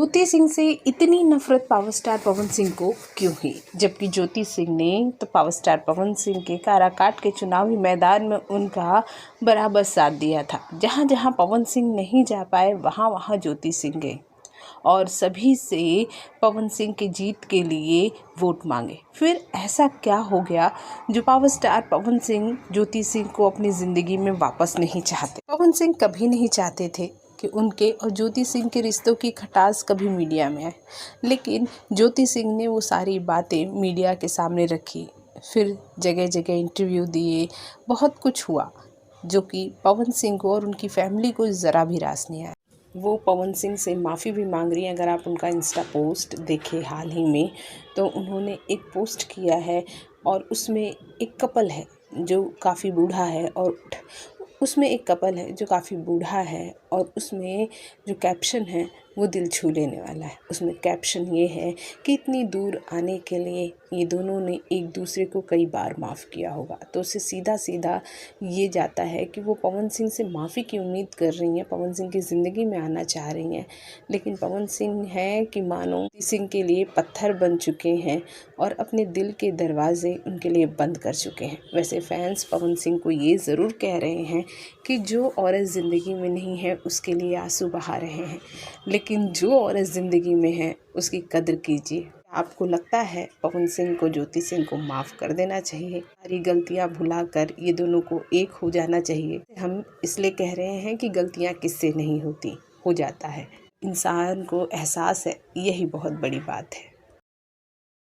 ज्योति सिंह से इतनी नफरत पावर स्टार पवन सिंह को क्यों हुई, जबकि ज्योति सिंह ने तो पावर स्टार पवन सिंह के काराकाट के चुनावी मैदान में उनका बराबर साथ दिया था। जहां जहां पवन सिंह नहीं जा पाए वहां वहां ज्योति सिंह गए और सभी से पवन सिंह की जीत के लिए वोट मांगे। फिर ऐसा क्या हो गया जो पावर स्टार पवन सिंह ज्योति सिंह को अपनी ज़िंदगी में वापस नहीं चाहते। पवन सिंह कभी नहीं चाहते थे कि उनके और ज्योति सिंह के रिश्तों की खटास कभी मीडिया में आए, लेकिन ज्योति सिंह ने वो सारी बातें मीडिया के सामने रखी। फिर जगह जगह इंटरव्यू दिए, बहुत कुछ हुआ जो कि पवन सिंह को और उनकी फैमिली को ज़रा भी रास नहीं आया। वो पवन सिंह से माफ़ी भी मांग रही हैं। अगर आप उनका इंस्टा पोस्ट देखें हाल ही में, तो उन्होंने एक पोस्ट किया है और उसमें एक कपल है जो काफ़ी बूढ़ा है और उसमें जो कैप्शन है वो दिल छू लेने वाला है। उसमें कैप्शन ये है कि इतनी दूर आने के लिए ये दोनों ने एक दूसरे को कई बार माफ़ किया होगा। तो उससे सीधा सीधा ये जाता है कि वो पवन सिंह से माफ़ी की उम्मीद कर रही हैं, पवन सिंह की ज़िंदगी में आना चाह रही हैं, लेकिन पवन सिंह है कि मानो सिंह के लिए पत्थर बन चुके हैं और अपने दिल के दरवाजे उनके लिए बंद कर चुके हैं। वैसे फैंस पवन सिंह को ये ज़रूर कह रहे हैं कि जो औरत ज़िंदगी में नहीं है उसके लिए आंसू बहा रहे हैं, लेकिन जो औरत ज़िंदगी में है उसकी कद्र कीजिए। आपको लगता है पवन सिंह को ज्योति सिंह को माफ़ कर देना चाहिए, सारी गलतियां भुलाकर ये दोनों को एक हो जाना चाहिए? हम इसलिए कह रहे हैं कि गलतियां किससे नहीं होती, हो जाता है, इंसान को एहसास है, यही बहुत बड़ी बात है।